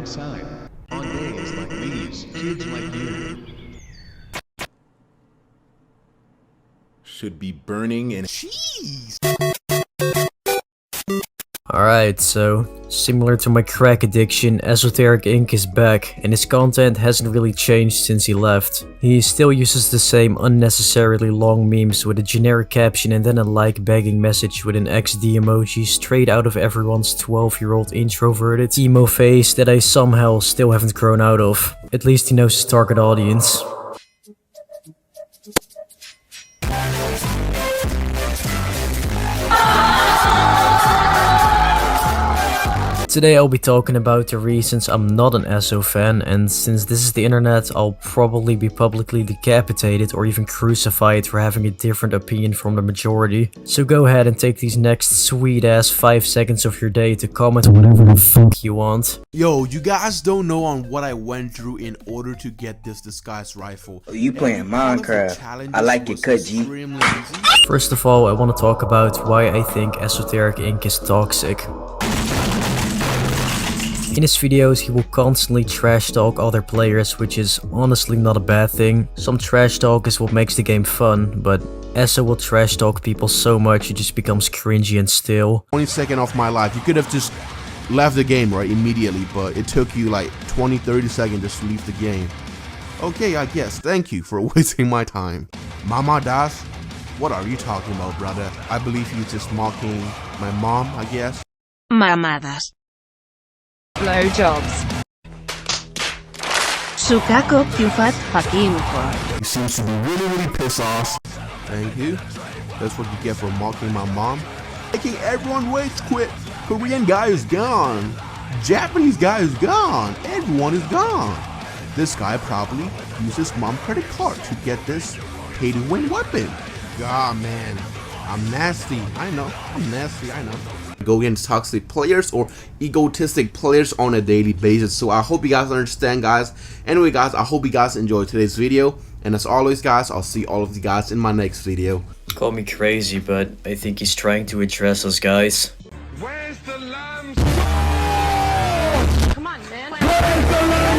wrong side. On days like these, kids like you should be burning in cheese. Alright, so similar to my crack addiction, Esoteric Inc. is back, and his content hasn't really changed since he left. He still uses the same unnecessarily long memes with a generic caption and then a like-begging message with an XD emoji straight out of everyone's 12-year-old introverted emo phase that I somehow still haven't grown out of. At least he knows his target audience. Today I'll be talking about the reasons I'm not an ESO fan, and since this is the internet, I'll probably be publicly decapitated or even crucified for having a different opinion from the majority. So go ahead and take these next sweet ass 5 seconds of your day to comment whatever the fuck you want. Yo, you guys don't know on what I went through in order to get this disguised rifle. Oh, you playing Minecraft. I like it, cut G. First of all, I want to talk about why I think Esoteric Inc. is toxic. In his videos, he will constantly trash talk other players, which is honestly not a bad thing. Some trash talk is what makes the game fun, but ESO will trash talk people so much it just becomes cringy and stale. 22nd of my life, you could have just left the game right immediately, but it took you like 20-30 seconds just to leave the game. Okay, I guess, thank you for wasting my time. Mama Das, what are you talking about, brother? I believe you're just mocking my mom, I guess. Mamadas. Blowjobs. Sukako QuWack fucking for. You seem to be really pissed off. Thank you. That's what you get for mocking my mom. Making everyone rage quit. Korean guy is gone. Japanese guy is gone. Everyone is gone. This guy probably used his mom's credit card to get this pay-to-win weapon. God, man. I'm nasty. I know. I'm nasty. I know. Go against toxic players or egotistic players on a daily basis. So I hope you guys understand, guys. Anyway, guys, I hope you guys enjoyed today's video. And as always, guys, I'll see all of you guys in my next video. Call me crazy, but I think he's trying to address us, guys. Where's the lamb? Come on, man. Where's the lamb?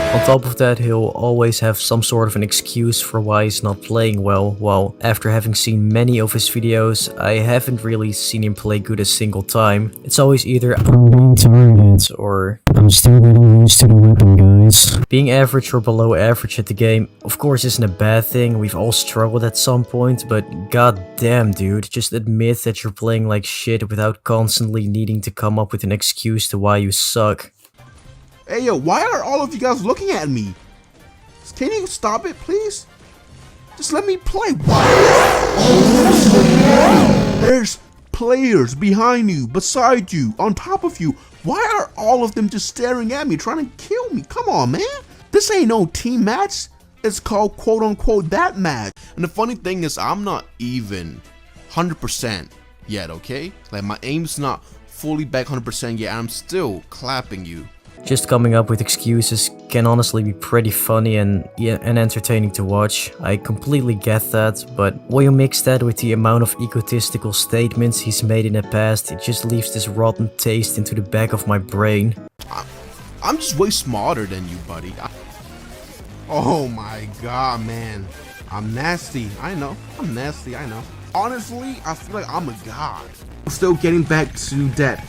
On top of that, he'll always have some sort of an excuse for why he's not playing well, while after having seen many of his videos, I haven't really seen him play good a single time. It's always either I'm being targeted or I'm still getting used to the weapon, guys. Being average or below average at the game, of course, isn't a bad thing. We've all struggled at some point, but god damn, dude, just admit that you're playing like shit without constantly needing to come up with an excuse to why you suck. Hey, yo, why are all of you guys looking at me? Can you stop it, please? Just let me play. There's players behind you, beside you, on top of you. Why are all of them just staring at me, trying to kill me? Come on, man. This ain't no team match. It's called quote-unquote that match. And the funny thing is, I'm not even 100% yet, okay? Like, my aim's not fully back 100% yet. I'm still clapping you. Just coming up with excuses can honestly be pretty funny and entertaining to watch. I completely get that, but when you mix that with the amount of egotistical statements he's made in the past, it just leaves this rotten taste into the back of my brain. I'm just way smarter than you, buddy. Oh my god, man. I'm nasty. I know. I'm nasty. I know. Honestly, I feel like I'm a god. I'm still getting back to that.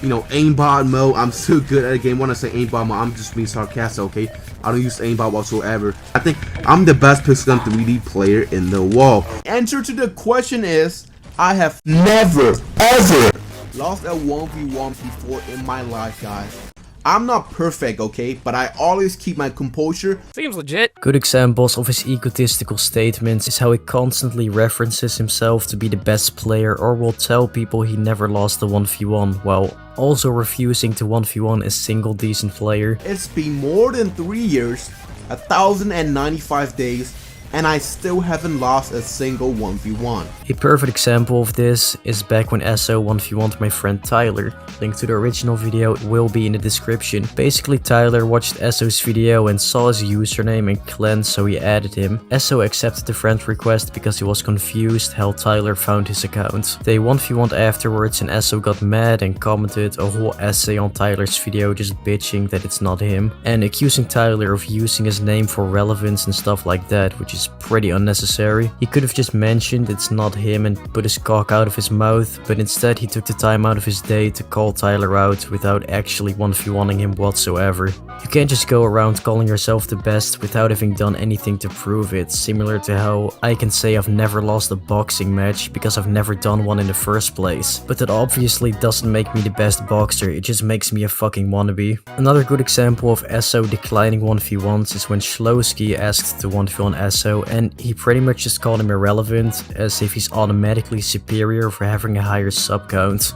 You know, aimbot mode. I'm still good at the game. When I say aimbot mode, I'm just being sarcastic, okay? I don't use aimbot whatsoever. I think I'm the best Pixel 3D player in the world. Answer to the question is, I have never, ever lost a 1v1 before in my life, guys. I'm not perfect, okay, but I always keep my composure. Seems legit. Good examples of his egotistical statements is how he constantly references himself to be the best player or will tell people he never lost a 1v1 while also refusing to 1v1 a single decent player. It's been more than 3 years, 1,095 days, and I still haven't lost a single 1v1. A perfect example of this is back when Esso 1v1'd my friend Tyler. Link to the original video will be in the description. Basically, Tyler watched Esso's video and saw his username and clan, so he added him. Esso accepted the friend request because he was confused how Tyler found his account. They 1v1'd afterwards and Esso got mad and commented a whole essay on Tyler's video just bitching that it's not him and accusing Tyler of using his name for relevance and stuff like that, which is pretty unnecessary. He could have just mentioned it's not him and put his cock out of his mouth, but instead he took the time out of his day to call Tyler out without actually 1v1ing him whatsoever. You can't just go around calling yourself the best without having done anything to prove it, similar to how I can say I've never lost a boxing match because I've never done one in the first place. But that obviously doesn't make me the best boxer, it just makes me a fucking wannabe. Another good example of Esso declining 1v1s is when Slowski asked to 1v1 Esso and he pretty much just called him irrelevant, as if he's automatically superior for having a higher sub count.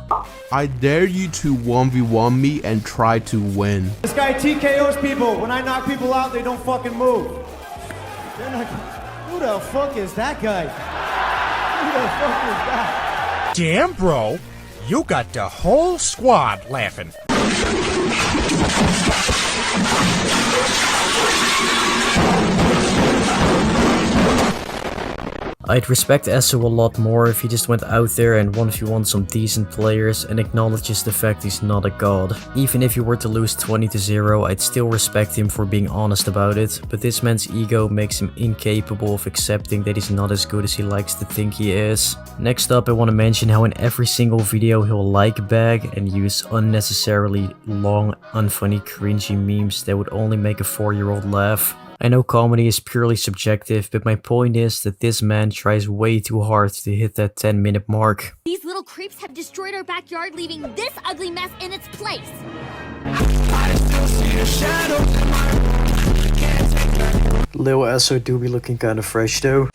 I dare you to 1v1 me and try to win. This guy TKOs people. When I knock people out, they don't fucking move. They're not, who the fuck is that guy? Who the fuck is that? Damn, bro. You got the whole squad laughing. I'd respect Esso a lot more if he just went out there and 1v1 some decent players and acknowledges the fact he's not a god. Even if he were to lose 20-0, I'd still respect him for being honest about it, but this man's ego makes him incapable of accepting that he's not as good as he likes to think he is. Next up, I want to mention how in every single video he'll like bag and use unnecessarily long, unfunny, cringy memes that would only make a 4-year-old laugh. I know comedy is purely subjective, but my point is that this man tries way too hard to hit that 10-minute mark. These little creeps have destroyed our backyard, leaving this ugly mess in its place. Lil Esso do be looking kinda fresh though.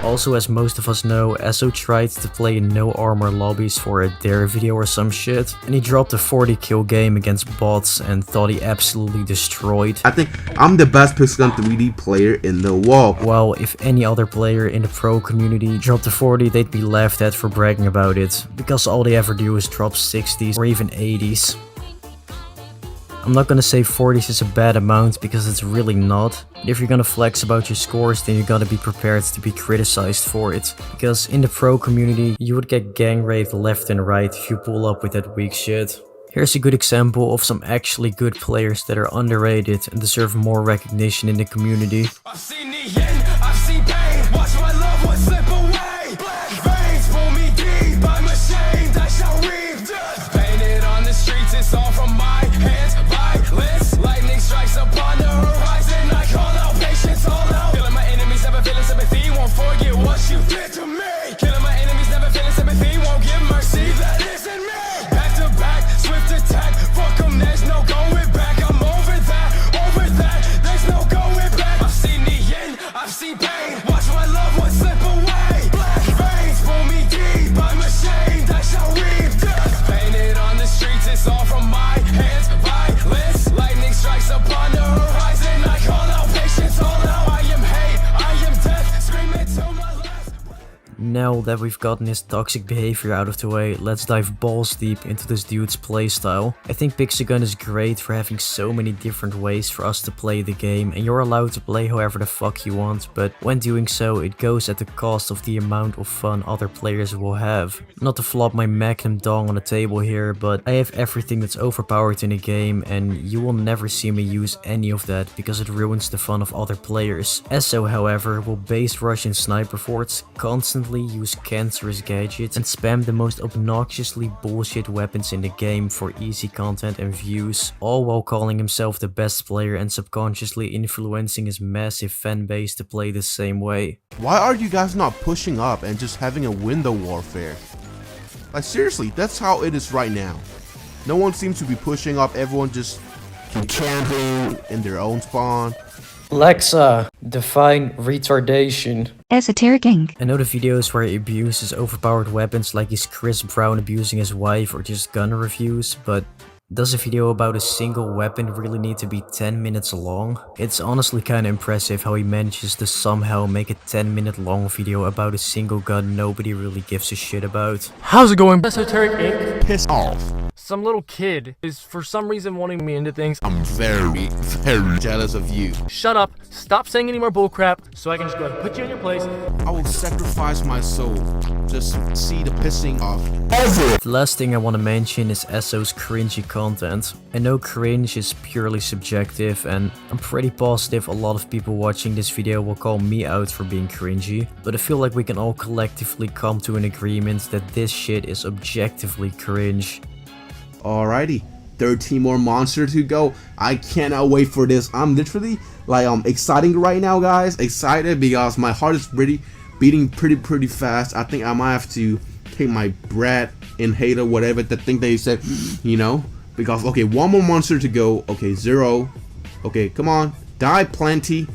Also, as most of us know, Esso tried to play in no armor lobbies for a dare video or some shit, and he dropped a 40 kill game against bots and thought he absolutely destroyed. I think I'm the best Pixel 3D player in the world. Well, if any other player in the pro community dropped a 40, they'd be laughed at for bragging about it, because all they ever do is drop 60s or even 80s. I'm not gonna say 40s is a bad amount because it's really not, but if you're gonna flex about your scores, then you gotta be prepared to be criticized for it, because in the pro community you would get gang raped left and right if you pull up with that weak shit. Here's a good example of some actually good players that are underrated and deserve more recognition in the community. I've seen the end, I've seen pain. Watch my loved ones slip away. Black veins pull me deep. I'm ashamed, I shall reap. Painted on the streets, it's all from my hands. Violence, lightning strikes upon the horizon. I call out patience, all out. Killing my enemies, never feeling sympathy. Won't forget what you did to me. Killing my enemies, never feeling sympathy. Won't give mercy, that isn't me. Back to back, swift attack. Fuck 'em, there's no going back. I'm over that, there's no going back. I've seen the end, I've seen pain. Watch my loved ones slip away. Black veins pull me deep. I'm ashamed, I shall reap. Painted on the streets, it's all from my hands. Violence, lightning strikes upon the horizon. I call out patience, all out. I am hate, I am death, screaming to my last. Now that we've gotten his toxic behavior out of the way, let's dive balls deep into this dude's playstyle. I think Pixagon is great for having so many different ways for us to play the game, and you're allowed to play however the fuck you want, but when doing so, it goes at the cost of the amount of fun other players will have. Not to flop my magnum dong on the table here, but I have everything that's overpowered in the game, and you will never see me use any of that because it ruins the fun of other players. Esso, however, will base rush in sniper forts, constantly use cancerous gadgets, and spam the most obnoxiously bullshit weapons in the game for easy content and views, all while calling himself the best player and subconsciously influencing his massive fanbase to play the same way. Why are you guys not pushing up and just having a window warfare? Like seriously, that's how it is right now. No one seems to be pushing up, everyone just camping in their own spawn. Alexa, define retardation. Esoteric. I know the videos where he abuses overpowered weapons like he's Chris Brown abusing his wife or just gun reviews, but Does a video about a single weapon really need to be 10 minutes long? It's honestly kinda impressive how he manages to somehow make a 10-minute long video about a single gun nobody really gives a shit about. How's it going, Esoteric Inc? Piss off. Some little kid is for some reason wanting me into things. I'm very, very jealous of you. Shut up, stop saying any more bullcrap so I can just go ahead and put you in your place. I will sacrifice my soul. Just see the pissing off. The last thing I want to mention is Eso's cringy content. I know cringe is purely subjective and I'm pretty positive a lot of people watching this video will call me out for being cringy, but I feel like we can all collectively come to an agreement that this shit is objectively cringe. Alrighty, 13 more monsters to go. I cannot wait for this. I'm literally like excited right now, guys. Excited because my heart is beating pretty fast. I think I might have to take my breath, inhaler, whatever the thing they said, you know, because okay, one more monster to go. Okay, 0. Okay, come on, die plenty.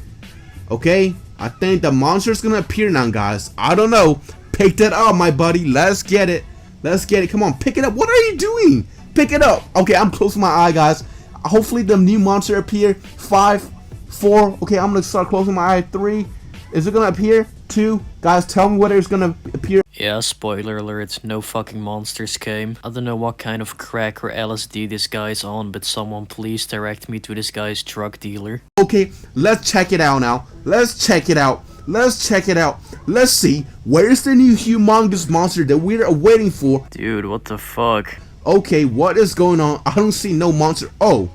Okay, I think the monster's gonna appear now, guys. I don't know. Pick that up, my buddy. Let's get it. Let's get it. Come on, pick it up. What are you doing? Pick it up. Okay, I'm closing my eye, guys. Hopefully the new monster appear. 5, 4. Okay, I'm gonna start closing my eye. 3. Is it gonna appear? 2. Guys, tell me whether it's gonna appear. Yeah, spoiler alert, no fucking monsters came. I don't know what kind of crack or LSD this guy's on, but someone please direct me to this guy's drug dealer. Okay, let's check it out now. Let's check it out. Let's check it out. Let's see, where's the new humongous monster that we're waiting for? Dude, what the fuck? Okay, what is going on? I don't see no monster. Oh,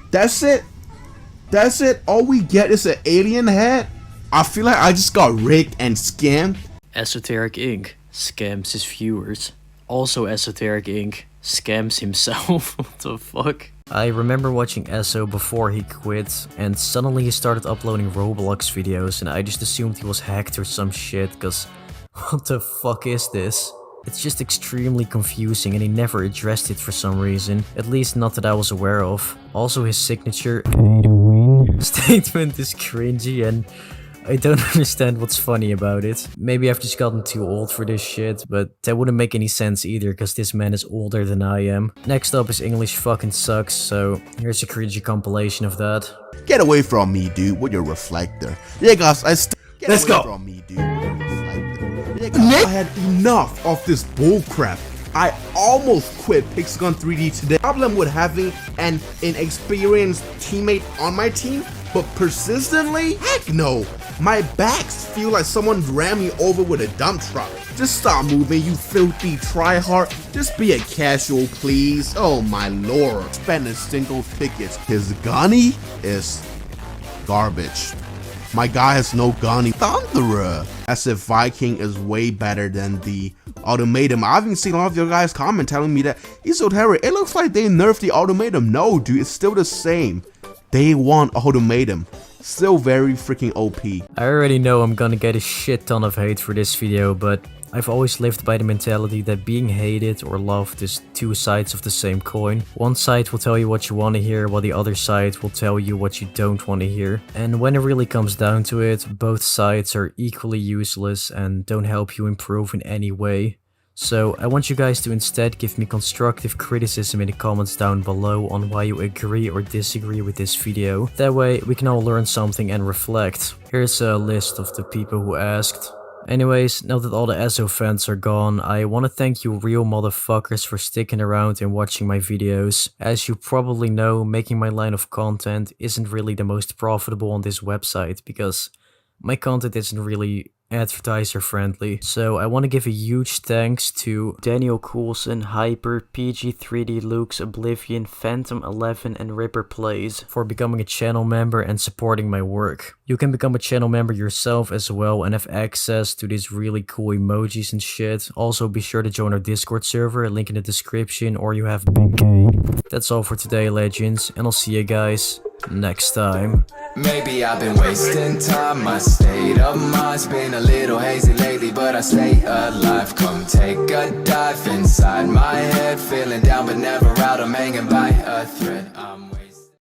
that's it? That's it? All we get is an alien head? I feel like I just got rigged and scammed. Esoteric Inc. scams his viewers. Also Esoteric Inc. scams himself. What the fuck? I remember watching Eso before he quit, and suddenly he started uploading Roblox videos, and I just assumed he was hacked or some shit, cause what the fuck is this? It's just extremely confusing and he never addressed it for some reason, at least not that I was aware of. Also his signature statement is cringy and I don't understand what's funny about it. Maybe I've just gotten too old for this shit, but that wouldn't make any sense either because this man is older than I am. Next up is English fucking sucks, so here's a cringy compilation of that. Get away from me, dude, with your reflector. Yeah, guys, let's go. From me, dude, with your reflector. Yeah, guys, I had enough of this bullcrap. I almost quit Pixagon 3D today. Problem with having an inexperienced teammate on my team, but persistently? Heck no! My backs feel like someone ran me over with a dump truck. Just stop moving, you filthy tryhard. Just be a casual, please. Oh my lord. Spending single tickets. His gunny is garbage. My guy has no gunny. Thunderer. As if Viking is way better than the Automatum. I haven't seen a lot of your guys comment telling me that esoteric. It looks like they nerfed the Automatum. No, dude, it's still the same. Day 1 Automatum. Still very freaking OP. I already know I'm gonna get a shit ton of hate for this video, but I've always lived by the mentality that being hated or loved is two sides of the same coin. One side will tell you what you want to hear, while the other side will tell you what you don't want to hear. And when it really comes down to it, both sides are equally useless and don't help you improve in any way. So I want you guys to instead give me constructive criticism in the comments down below on why you agree or disagree with this video. That way we can all learn something and reflect. Here's a list of the people who asked. Anyways, now that all the Eso fans are gone, I want to thank you real motherfuckers for sticking around and watching my videos. As you probably know, making my line of content isn't really the most profitable on this website because my content isn't really advertiser friendly. So I want to give a huge thanks to Daniel Coulson, Hyper, PG3D Lukes, Oblivion, Phantom 11 and Ripper Plays for becoming a channel member and supporting my work. You can become a channel member yourself as well and have access to these really cool emojis and shit. Also be sure to join our Discord server, link in the description, or you have Big K. That's all for today, legends, and I'll see you guys next time. Maybe I've been wasting time, my state of mind's been a little hazy lately, but I stay alive. Come take a dive inside my head, feeling down but never out, I'm hanging by a thread.